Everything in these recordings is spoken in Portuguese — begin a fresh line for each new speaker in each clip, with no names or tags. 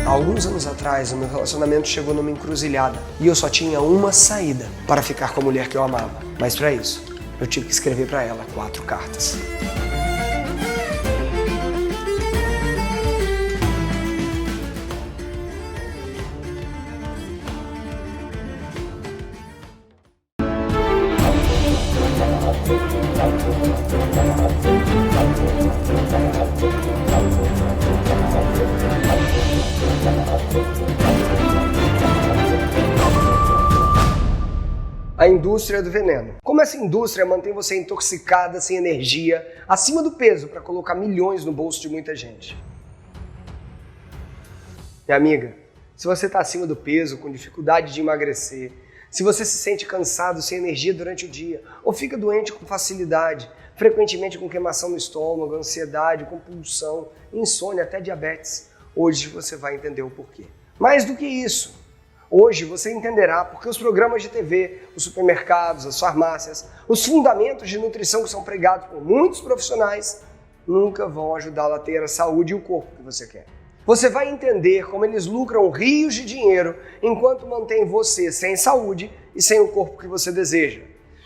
Há alguns anos atrás, o meu relacionamento chegou numa encruzilhada e eu só tinha uma saída para ficar com a mulher que eu amava. Mas para isso, eu tive que escrever para ela 4 cartas. A indústria do veneno. Como essa indústria mantém você intoxicada, sem energia, acima do peso para colocar milhões no bolso de muita gente? Minha amiga, se você está acima do peso, com dificuldade de emagrecer, se você se sente cansado, sem energia durante o dia, ou fica doente com facilidade, frequentemente com queimação no estômago, ansiedade, compulsão, insônia, até diabetes, hoje você vai entender o porquê. Mais do que isso, hoje você entenderá porque os programas de TV, os supermercados, as farmácias, os fundamentos de nutrição que são pregados por muitos profissionais nunca vão ajudá-lo a ter a saúde e o corpo que você quer. Você vai entender como eles lucram rios de dinheiro enquanto mantém você sem saúde e sem o corpo que você deseja.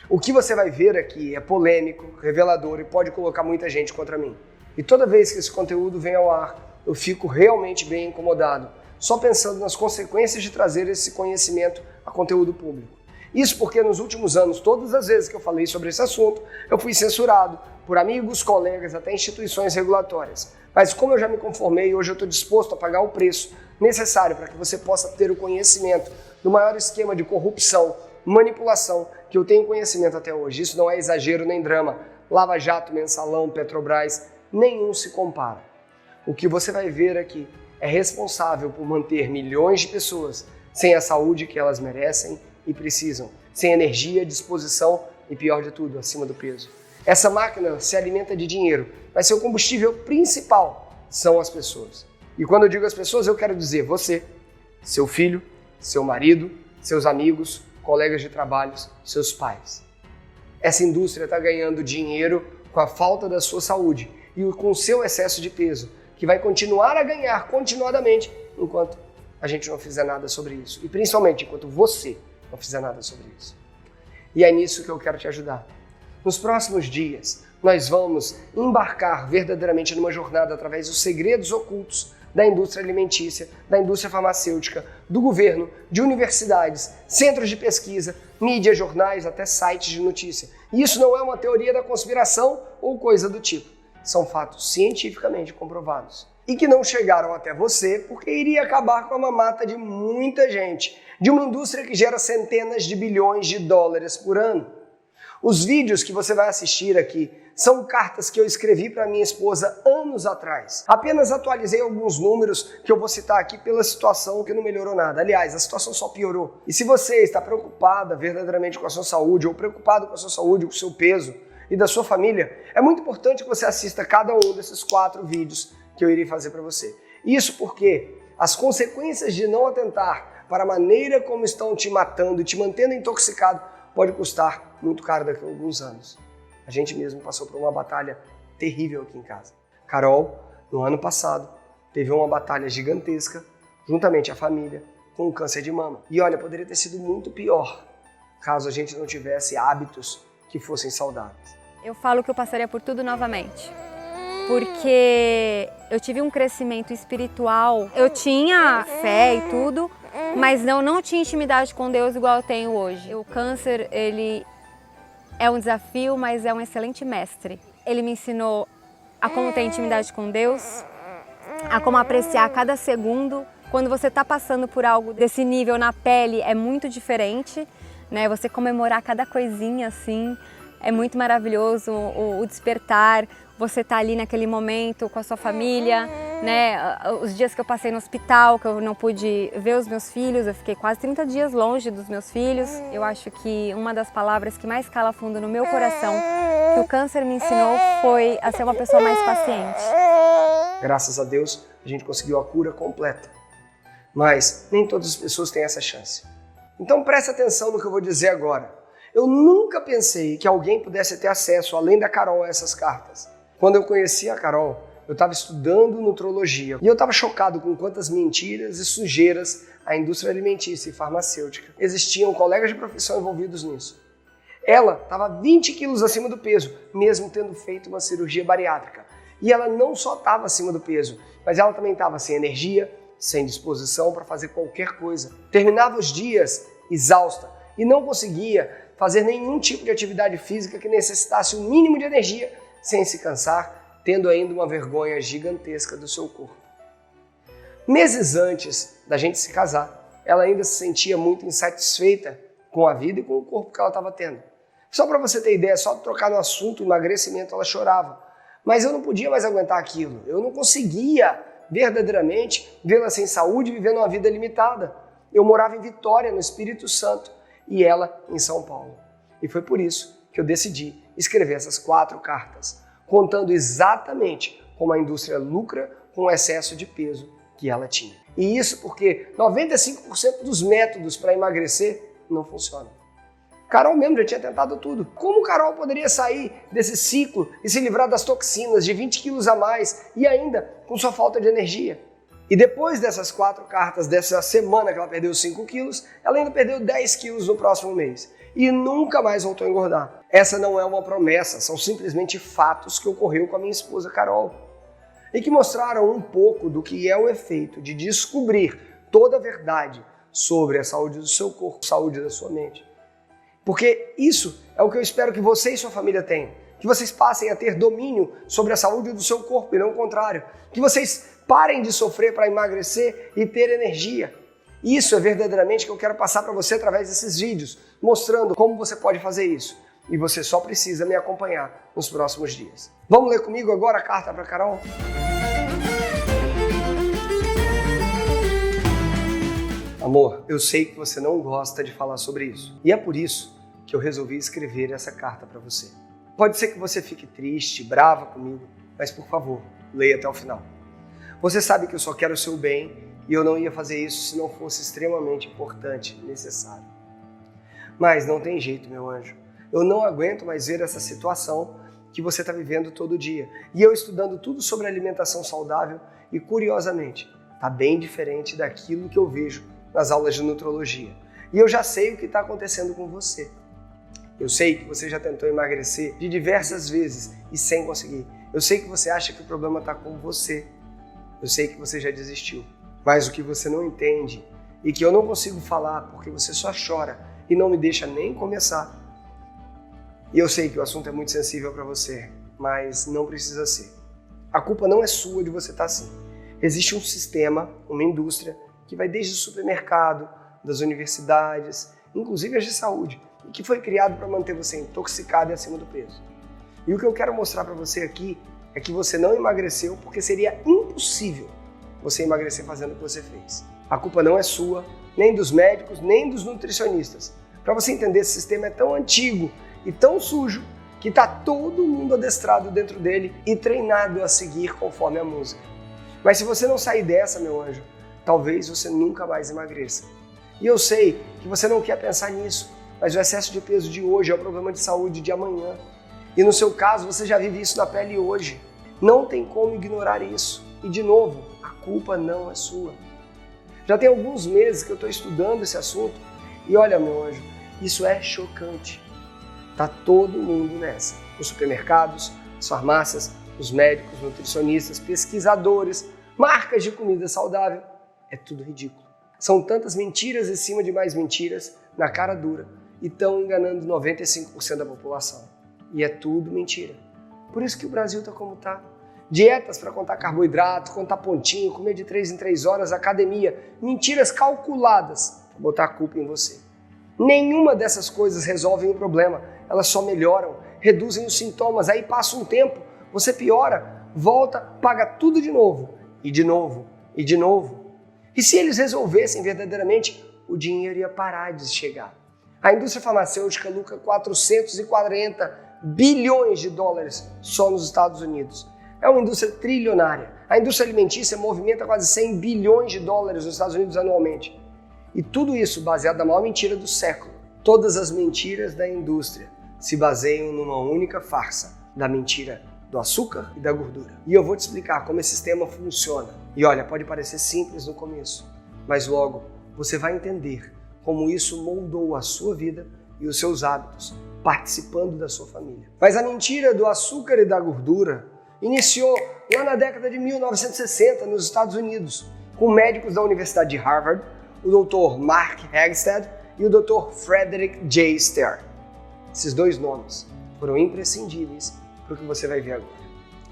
O que você vai ver aqui é polêmico, revelador e pode colocar muita gente contra mim. E toda vez que esse conteúdo vem ao ar, eu fico realmente bem incomodado, só pensando nas consequências de trazer esse conhecimento a conteúdo público. Isso porque nos últimos anos, todas as vezes que eu falei sobre esse assunto, eu fui censurado por amigos, colegas, até instituições regulatórias. Mas como eu já me conformei, hoje eu estou disposto a pagar o preço necessário para que você possa ter o conhecimento do maior esquema de corrupção, manipulação que eu tenho conhecimento até hoje. Isso não é exagero nem drama. Lava Jato, Mensalão, Petrobras, nenhum se compara. O que você vai ver aqui é responsável por manter milhões de pessoas sem a saúde que elas merecem e precisam, sem energia, disposição e, pior de tudo, acima do peso. Essa máquina se alimenta de dinheiro, mas seu combustível principal são as pessoas. E quando eu digo as pessoas, eu quero dizer você, seu filho, seu marido, seus amigos, colegas de trabalho, seus pais. Essa indústria está ganhando dinheiro com a falta da sua saúde e com o seu excesso de peso, que vai continuar a ganhar continuadamente enquanto a gente não fizer nada sobre isso. E principalmente enquanto você não fizer nada sobre isso. E é nisso que eu quero te ajudar. Nos próximos dias, nós vamos embarcar verdadeiramente numa jornada através dos segredos ocultos da indústria alimentícia, da indústria farmacêutica, do governo, de universidades, centros de pesquisa, mídias, jornais, até sites de notícia. E isso não é uma teoria da conspiração ou coisa do tipo. São fatos cientificamente comprovados. E que não chegaram até você porque iria acabar com a mamata de muita gente, de uma indústria que gera centenas de bilhões de dólares por ano. Os vídeos que você vai assistir aqui são cartas que eu escrevi para minha esposa anos atrás. Apenas atualizei alguns números que eu vou citar aqui pela situação que não melhorou nada. Aliás, a situação só piorou. E se você está preocupada verdadeiramente com a sua saúde ou preocupado com a sua saúde, com o seu peso e da sua família, é muito importante que você assista cada um desses 4 vídeos que eu irei fazer para você. Isso porque as consequências de não atentar para a maneira como estão te matando e te mantendo intoxicado pode custar muito caro daqui a alguns anos. A gente mesmo passou por uma batalha terrível aqui em casa. Carol, no ano passado, teve uma batalha gigantesca, juntamente à família, com o câncer de mama. E olha, poderia ter sido muito pior, caso a gente não tivesse hábitos que fossem saudáveis.
Eu falo que eu passaria por tudo novamente, porque eu tive um crescimento espiritual. Eu tinha fé e tudo, mas não tinha intimidade com Deus igual eu tenho hoje. O câncer, ele é um desafio, mas é um excelente mestre. Ele me ensinou a como ter intimidade com Deus, a como apreciar cada segundo. Quando você está passando por algo desse nível na pele, é muito diferente, né? Você comemorar cada coisinha assim, é muito maravilhoso, o despertar. Você tá ali naquele momento com a sua família, né? Os dias que eu passei no hospital, que eu não pude ver os meus filhos, eu fiquei quase 30 dias longe dos meus filhos. Eu acho que uma das palavras que mais cala fundo no meu coração, que o câncer me ensinou, foi a ser uma pessoa mais paciente.
Graças a Deus, a gente conseguiu a cura completa. Mas nem todas as pessoas têm essa chance. Então preste atenção no que eu vou dizer agora. Eu nunca pensei que alguém pudesse ter acesso, além da Carol, a essas cartas. Quando eu conheci a Carol, eu estava estudando nutrologia e eu estava chocado com quantas mentiras e sujeiras a indústria alimentícia e farmacêutica existiam, colegas de profissão envolvidos nisso. Ela estava 20 quilos acima do peso, mesmo tendo feito uma cirurgia bariátrica. E ela não só estava acima do peso, mas ela também estava sem energia, sem disposição para fazer qualquer coisa. Terminava os dias exausta e não conseguia fazer nenhum tipo de atividade física que necessitasse um mínimo de energia sem se cansar, tendo ainda uma vergonha gigantesca do seu corpo. Meses antes da gente se casar, ela ainda se sentia muito insatisfeita com a vida e com o corpo que ela estava tendo. Só para você ter ideia, só de trocar no assunto emagrecimento, ela chorava. Mas eu não podia mais aguentar aquilo. Eu não conseguia verdadeiramente vê-la sem saúde, vivendo uma vida limitada. Eu morava em Vitória, no Espírito Santo, e ela em São Paulo. E foi por isso que eu decidi escrever essas 4 cartas, contando exatamente como a indústria lucra com o excesso de peso que ela tinha. E isso porque 95% dos métodos para emagrecer não funcionam. Carol mesmo já tinha tentado tudo. Como Carol poderia sair desse ciclo e se livrar das toxinas de 20 quilos a mais e ainda com sua falta de energia? E depois dessas 4 cartas, dessa semana que ela perdeu 5 quilos, ela ainda perdeu 10 quilos no próximo mês. E nunca mais voltou a engordar. Essa não é uma promessa, são simplesmente fatos que ocorreu com a minha esposa Carol. E que mostraram um pouco do que é o efeito de descobrir toda a verdade sobre a saúde do seu corpo, a saúde da sua mente. Porque isso é o que eu espero que você e sua família tenham. Que vocês passem a ter domínio sobre a saúde do seu corpo e não o contrário. Que vocês parem de sofrer para emagrecer e ter energia. Isso é verdadeiramente o que eu quero passar para você através desses vídeos, mostrando como você pode fazer isso. E você só precisa me acompanhar nos próximos dias. Vamos ler comigo agora a carta para Carol? Amor, eu sei que você não gosta de falar sobre isso. E é por isso que eu resolvi escrever essa carta para você. Pode ser que você fique triste, brava comigo, mas por favor, leia até o final. Você sabe que eu só quero o seu bem e eu não ia fazer isso se não fosse extremamente importante, necessário. Mas não tem jeito, meu anjo. Eu não aguento mais ver essa situação que você está vivendo todo dia. E eu estudando tudo sobre alimentação saudável e, curiosamente, está bem diferente daquilo que eu vejo nas aulas de nutrologia. E eu já sei o que está acontecendo com você. Eu sei que você já tentou emagrecer de diversas vezes e sem conseguir. Eu sei que você acha que o problema está com você. Eu sei que você já desistiu. Mas o que você não entende e que eu não consigo falar porque você só chora e não me deixa nem começar. E eu sei que o assunto é muito sensível para você, mas não precisa ser. A culpa não é sua de você estar assim. Existe um sistema, uma indústria, que vai desde o supermercado, das universidades, inclusive as de saúde, e que foi criado para manter você intoxicado e acima do peso. E o que eu quero mostrar para você aqui é que você não emagreceu porque seria impossível você emagrecer fazendo o que você fez. A culpa não é sua, nem dos médicos, nem dos nutricionistas. Para você entender, esse sistema é tão antigo e tão sujo que está todo mundo adestrado dentro dele e treinado a seguir conforme a música. Mas se você não sair dessa, meu anjo, talvez você nunca mais emagreça. E eu sei que você não quer pensar nisso, mas o excesso de peso de hoje é o problema de saúde de amanhã. E no seu caso, você já vive isso na pele hoje. Não tem como ignorar isso. E de novo, a culpa não é sua. Já tem alguns meses que eu estou estudando esse assunto e olha, meu anjo, isso é chocante. Tá todo mundo nessa. Os supermercados, as farmácias, os médicos, nutricionistas, pesquisadores, marcas de comida saudável. É tudo ridículo. São tantas mentiras em cima de mais mentiras, na cara dura, e estão enganando 95% da população. E é tudo mentira. Por isso que o Brasil está como está. Dietas para contar carboidrato, contar pontinho, comer de 3 em 3 horas, academia. Mentiras calculadas para botar a culpa em você. Nenhuma dessas coisas resolvem o problema. Elas só melhoram, reduzem os sintomas. Aí passa um tempo, você piora, volta, paga tudo de novo. E de novo, e de novo. E se eles resolvessem verdadeiramente, o dinheiro ia parar de chegar. A indústria farmacêutica lucra 440 bilhões de dólares só nos Estados Unidos. É uma indústria trilionária. A indústria alimentícia movimenta quase 100 bilhões de dólares nos Estados Unidos anualmente. E tudo isso baseado na maior mentira do século. Todas as mentiras da indústria se baseiam numa única farsa, da mentira do açúcar e da gordura. E eu vou te explicar como esse sistema funciona. E olha, pode parecer simples no começo, mas logo você vai entender como isso moldou a sua vida e os seus hábitos, participando da sua família. Mas a mentira do açúcar e da gordura iniciou lá na década de 1960 nos Estados Unidos, com médicos da Universidade de Harvard, o Dr. Mark Hagstad e o Dr. Frederick J. Ster. Esses dois nomes foram imprescindíveis para o que você vai ver agora.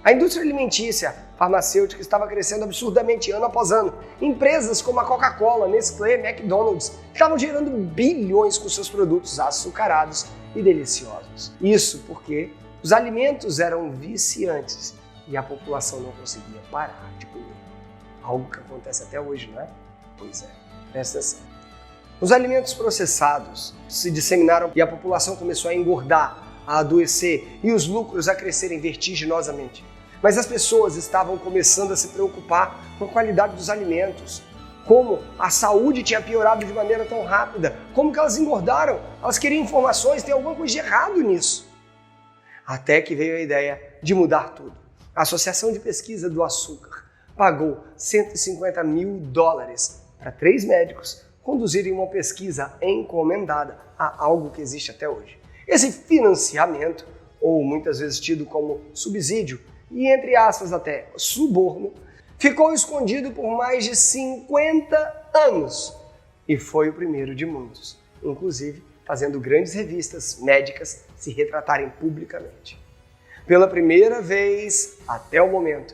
A indústria alimentícia farmacêutica estava crescendo absurdamente ano após ano. Empresas como a Coca-Cola, Nestlé, McDonald's estavam gerando bilhões com seus produtos açucarados e deliciosos. Isso porque os alimentos eram viciantes e a população não conseguia parar de comer. Algo que acontece até hoje, não é? Pois é, presta atenção. Os alimentos processados se disseminaram e a população começou a engordar, a adoecer e os lucros a crescerem vertiginosamente. Mas as pessoas estavam começando a se preocupar com a qualidade dos alimentos. Como a saúde tinha piorado de maneira tão rápida. Como que elas engordaram? Elas queriam informações, tem alguma coisa de errado nisso. Até que veio a ideia de mudar tudo. A Associação de Pesquisa do Açúcar pagou $150 mil para 3 médicos conduzirem uma pesquisa encomendada a algo que existe até hoje. Esse financiamento, ou muitas vezes tido como subsídio, e entre aspas até suborno, ficou escondido por mais de 50 anos e foi o primeiro de muitos, inclusive fazendo grandes revistas médicas se retratarem publicamente. Pela primeira vez até o momento,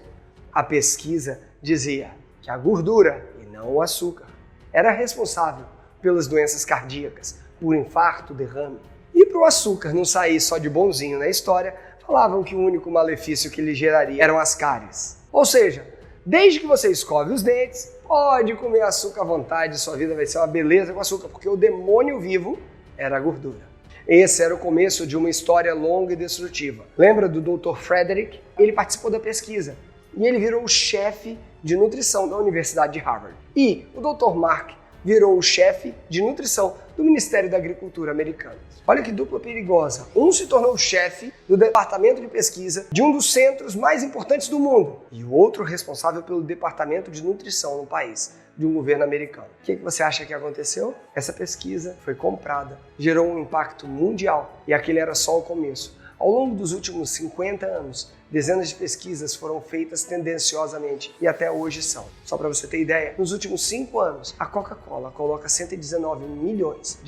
a pesquisa dizia que a gordura, e não o açúcar, era responsável pelas doenças cardíacas, por infarto, derrame. E para o açúcar não sair só de bonzinho na história, falavam que o único malefício que lhe geraria eram as cáries. Ou seja, desde que você escove os dentes, pode comer açúcar à vontade, sua vida vai ser uma beleza com açúcar, porque o demônio vivo era a gordura. Esse era o começo de uma história longa e destrutiva. Lembra do Dr. Frederick? Ele participou da pesquisa e ele virou o chefe de nutrição da Universidade de Harvard. E o Dr. Mark virou o chefe de nutrição do Ministério da Agricultura americano. Olha que dupla perigosa. Um se tornou chefe do departamento de pesquisa de um dos centros mais importantes do mundo e o outro responsável pelo departamento de nutrição no país, de um governo americano. O que você acha que aconteceu? Essa pesquisa foi comprada, gerou um impacto mundial e aquele era só o começo. Ao longo dos últimos 50 anos, dezenas de pesquisas foram feitas tendenciosamente e até hoje são. Só para você ter ideia, nos últimos 5 anos, a Coca-Cola coloca $119 milhões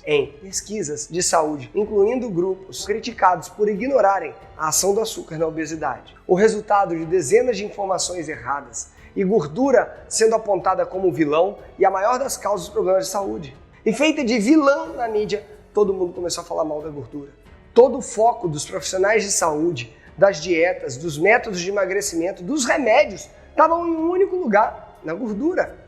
em pesquisas de saúde, incluindo grupos criticados por ignorarem a ação do açúcar na obesidade. O resultado de dezenas de informações erradas e gordura sendo apontada como vilão e a maior das causas dos problemas de saúde. E feita de vilão na mídia, todo mundo começou a falar mal da gordura. Todo o foco dos profissionais de saúde, das dietas, dos métodos de emagrecimento, dos remédios, estavam em um único lugar, na gordura.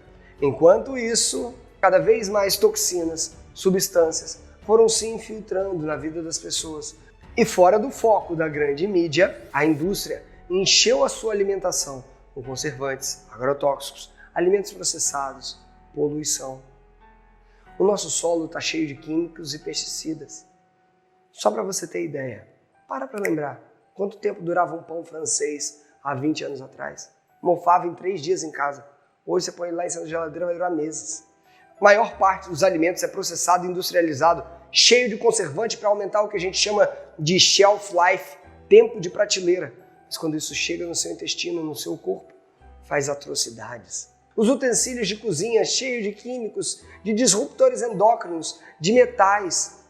Enquanto isso, cada vez mais toxinas, substâncias, foram se infiltrando na vida das pessoas. E fora do foco da grande mídia, a indústria encheu a sua alimentação com conservantes, agrotóxicos, alimentos processados, poluição. O nosso solo está cheio de químicos e pesticidas. Só para você ter ideia, para lembrar quanto tempo durava um pão francês há 20 anos atrás. Mofava em 3 dias em casa. Hoje você põe ele lá em cima da geladeira, vai durar meses. A maior parte dos alimentos é processado e industrializado, cheio de conservante para aumentar o que a gente chama de shelf life, tempo de prateleira. Mas quando isso chega no seu intestino, no seu corpo, faz atrocidades. Os utensílios de cozinha cheios de químicos, de disruptores endócrinos, de metais.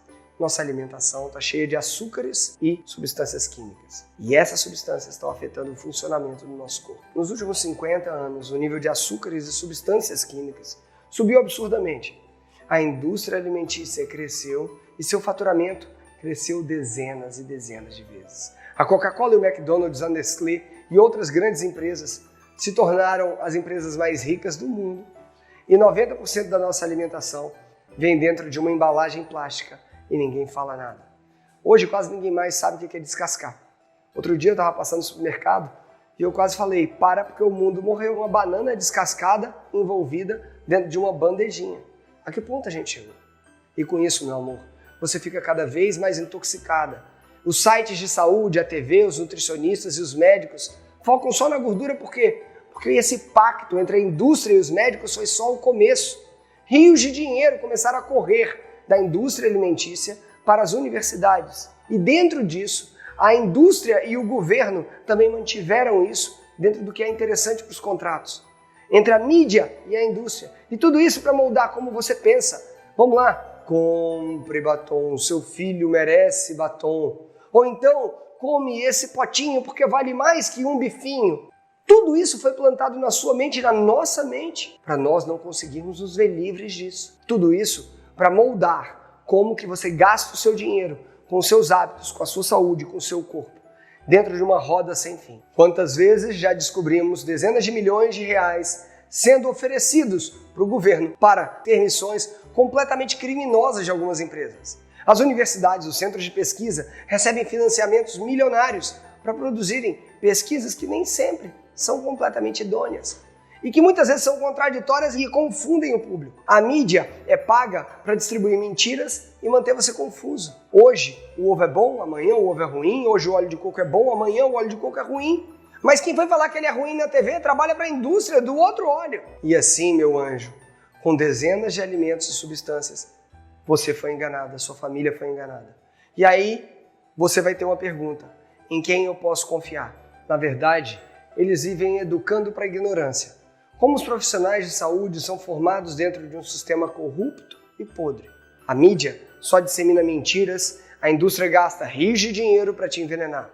Nossa alimentação está cheia de açúcares e substâncias químicas. E essas substâncias estão afetando o funcionamento do nosso corpo. Nos últimos 50 anos, o nível de açúcares e substâncias químicas subiu absurdamente. A indústria alimentícia cresceu e seu faturamento cresceu dezenas e dezenas de vezes. A Coca-Cola e o McDonald's, a Nestlé e outras grandes empresas se tornaram as empresas mais ricas do mundo. E 90% da nossa alimentação vem dentro de uma embalagem plástica e ninguém fala nada. Hoje quase ninguém mais sabe o que é descascar. Outro dia eu estava passando no supermercado e eu quase falei, para porque o mundo morreu. Uma banana descascada, envolvida dentro de uma bandejinha. A que ponto a gente chegou? E com isso, meu amor, você fica cada vez mais intoxicada. Os sites de saúde, a TV, os nutricionistas e os médicos focam só na gordura por quê? Porque esse pacto entre a indústria e os médicos foi só o começo. Rios de dinheiro começaram a correr da indústria alimentícia para as universidades. E dentro disso, a indústria e o governo também mantiveram isso dentro do que é interessante para os contratos. Entre a mídia e a indústria. E tudo isso para moldar como você pensa. Vamos lá, compre batom, seu filho merece batom. Ou então, come esse potinho porque vale mais que um bifinho. Tudo isso foi plantado na sua mente e na nossa mente, para nós não conseguirmos nos ver livres disso. Tudo isso para moldar como que você gasta o seu dinheiro, com os seus hábitos, com a sua saúde, com o seu corpo, dentro de uma roda sem fim. Quantas vezes já descobrimos dezenas de milhões de reais sendo oferecidos para o governo para ter missões completamente criminosas de algumas empresas. As universidades, os centros de pesquisa recebem financiamentos milionários para produzirem pesquisas que nem sempre são completamente idôneas e que muitas vezes são contraditórias e confundem o público. A mídia é paga para distribuir mentiras e manter você confuso. Hoje o ovo é bom, amanhã o ovo é ruim, hoje o óleo de coco é bom, amanhã o óleo de coco é ruim. Mas quem foi falar que ele é ruim na TV trabalha para a indústria do outro óleo. E assim, meu anjo, com dezenas de alimentos e substâncias, você foi enganada, sua família foi enganada. E aí você vai ter uma pergunta: em quem eu posso confiar? Na verdade, eles vivem educando para a ignorância. Como os profissionais de saúde são formados dentro de um sistema corrupto e podre. A mídia só dissemina mentiras, a indústria gasta rios de dinheiro para te envenenar.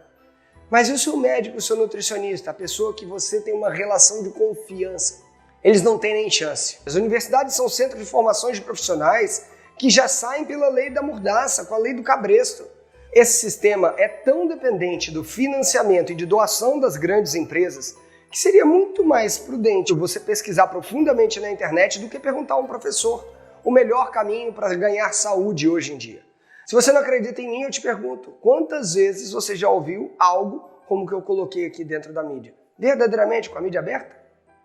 Mas e o seu médico, o seu nutricionista, a pessoa que você tem uma relação de confiança? Eles não têm nem chance. As universidades são centros de formações de profissionais que já saem pela lei da mordaça, com a lei do cabresto. Esse sistema é tão dependente do financiamento e de doação das grandes empresas que seria muito mais prudente você pesquisar profundamente na internet do que perguntar a um professor o melhor caminho para ganhar saúde hoje em dia. Se você não acredita em mim, eu te pergunto, quantas vezes você já ouviu algo como o que eu coloquei aqui dentro da mídia? Verdadeiramente com a mídia aberta?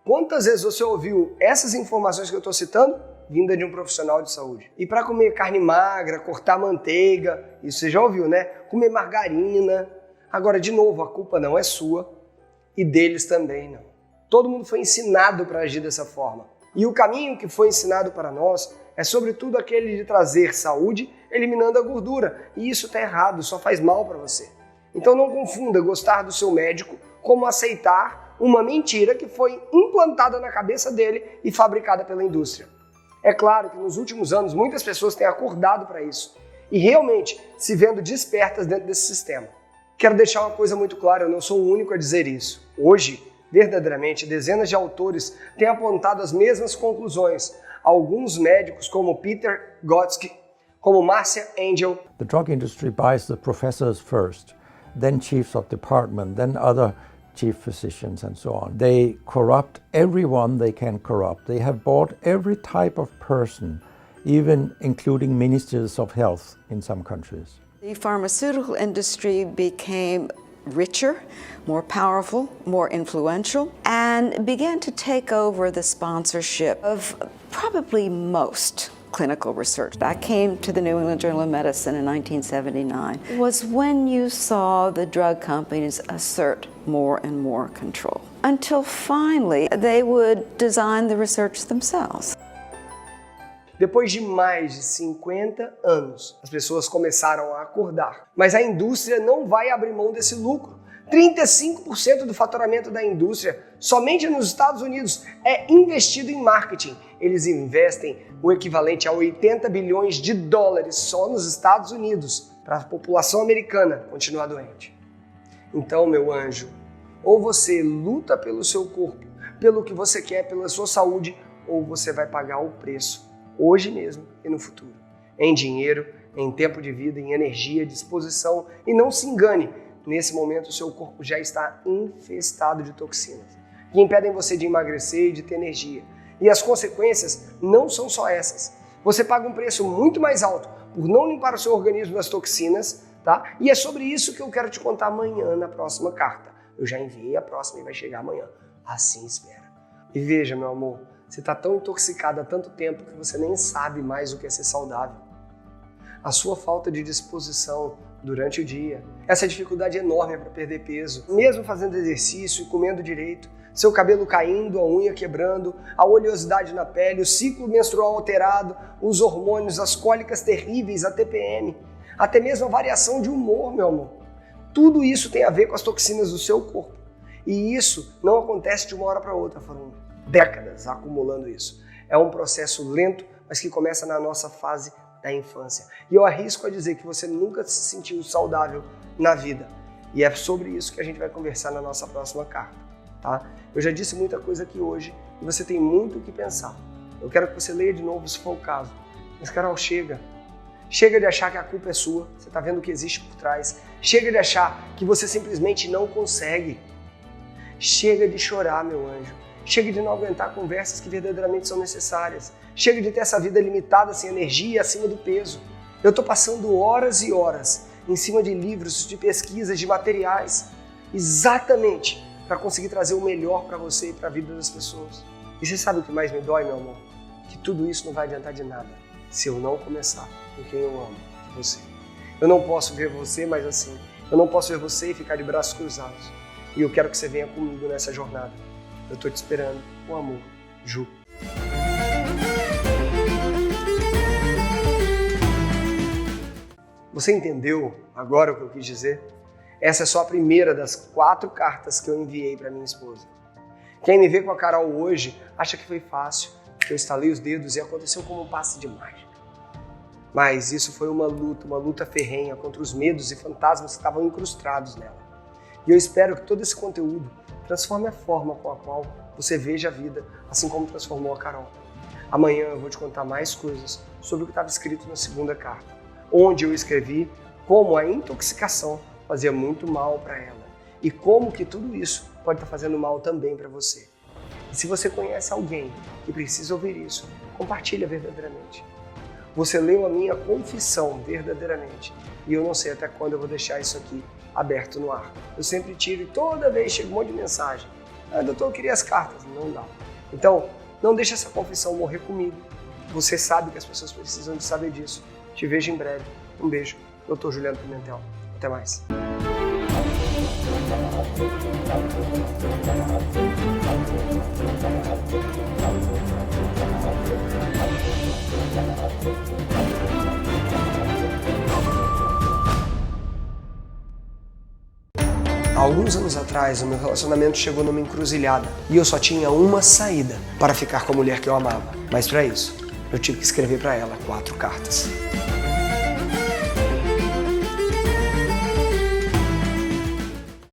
Quantas vezes você ouviu essas informações que eu estou citando vinda de um profissional de saúde? E para comer carne magra, cortar manteiga, isso você já ouviu, né? Comer margarina. Agora, de novo, a culpa não é sua e deles também não. Todo mundo foi ensinado para agir dessa forma. E o caminho que foi ensinado para nós é sobretudo aquele de trazer saúde, eliminando a gordura. E isso está errado, só faz mal para você. Então não confunda gostar do seu médico como aceitar uma mentira que foi implantada na cabeça dele e fabricada pela indústria. É claro que nos últimos anos muitas pessoas têm acordado para isso e realmente se vendo despertas dentro desse sistema. Quero deixar uma coisa muito clara, eu não sou o único a dizer isso. Hoje, verdadeiramente, dezenas de autores têm apontado as mesmas conclusões. Alguns médicos, como Peter Gotsky, como Marcia Angel.
The drug industry buys the professors first, then chiefs of department, then other chief physicians and so on. They corrupt everyone they can corrupt. They have bought every type of person, even including ministers of health in some countries.
The pharmaceutical industry became richer, more powerful, more influential, and began to take over the sponsorship of probably most clinical research. I came to the New England Journal of Medicine in 1979. It was when you saw the drug companies assert more and more control, until finally they would design the research themselves.
Depois de mais de 50 anos, as pessoas começaram a acordar. Mas a indústria não vai abrir mão desse lucro. 35% do faturamento da indústria, somente nos Estados Unidos, é investido em marketing. Eles investem o equivalente a 80 bilhões de dólares só nos Estados Unidos para a população americana continuar doente. Então, meu anjo, ou você luta pelo seu corpo, pelo que você quer, pela sua saúde, ou você vai pagar o preço, hoje mesmo e no futuro. Em dinheiro, em tempo de vida, em energia, disposição. E não se engane, nesse momento o seu corpo já está infestado de toxinas que impedem você de emagrecer e de ter energia. E as consequências não são só essas. Você paga um preço muito mais alto por não limpar o seu organismo das toxinas, tá? E é sobre isso que eu quero te contar amanhã na próxima carta. Eu já enviei a próxima e vai chegar amanhã. Assim espera. E veja, meu amor, você está tão intoxicado há tanto tempo que você nem sabe mais o que é ser saudável. a sua falta de disposição durante o dia, essa dificuldade enorme para perder peso, mesmo fazendo exercício e comendo direito, seu cabelo caindo, a unha quebrando, a oleosidade na pele, o ciclo menstrual alterado, os hormônios, as cólicas terríveis, a TPM, até mesmo a variação de humor, meu amor. Tudo isso tem a ver com as toxinas do seu corpo. E isso não acontece de uma hora para outra, foram décadas acumulando isso. É um processo lento, mas que começa na nossa fase da infância. E eu arrisco a dizer que você nunca se sentiu saudável na vida. E é sobre isso que a gente vai conversar na nossa próxima carta, tá? Eu já disse muita coisa aqui hoje e você tem muito o que pensar. Eu quero que você leia de novo se for o caso. Mas, Carol, chega. Chega de achar que a culpa é sua. Você está vendo o que existe por trás. Chega de achar que você simplesmente não consegue. Chega de chorar, meu anjo. Chega de não aguentar conversas que verdadeiramente são necessárias. Chega de ter essa vida limitada, sem energia, acima do peso. Eu estou passando horas e horas em cima de livros, de pesquisas, de materiais, exatamente para conseguir trazer o melhor para você e para a vida das pessoas. E você sabe o que mais me dói, meu amor? Que tudo isso não vai adiantar de nada se eu não começar com quem eu amo, você. Eu não posso ver você mais assim. Eu não posso ver você e ficar de braços cruzados. E eu quero que você venha comigo nessa jornada. Eu estou te esperando com amor, Ju. Você entendeu agora o que eu quis dizer? Essa é só a primeira das 4 cartas que eu enviei para minha esposa. Quem me vê com a Carol hoje acha que foi fácil, que eu estalei os dedos e aconteceu como um passe de mágica. Mas isso foi uma luta ferrenha contra os medos e fantasmas que estavam incrustados nela. E eu espero que todo esse conteúdo transforme a forma com a qual você veja a vida, assim como transformou a Carol. Amanhã eu vou te contar mais coisas sobre o que estava escrito na segunda carta, onde eu escrevi como a intoxicação fazia muito mal para ela e como que tudo isso pode estar fazendo mal também para você. E se você conhece alguém que precisa ouvir isso, compartilha verdadeiramente. Você leu a minha confissão verdadeiramente e eu não sei até quando eu vou deixar isso aqui aberto no ar. Eu sempre tiro e toda vez chega um monte de mensagem. Doutor, eu queria as cartas. Não dá. Então, não deixe essa confissão morrer comigo. Você sabe que as pessoas precisam de saber disso. Te vejo em breve. Um beijo. Dr. Juliano Pimentel. Até mais. Há alguns anos atrás, o meu relacionamento chegou numa encruzilhada e eu só tinha uma saída para ficar com a mulher que eu amava. Mas para isso, eu tive que escrever para ela 4 cartas.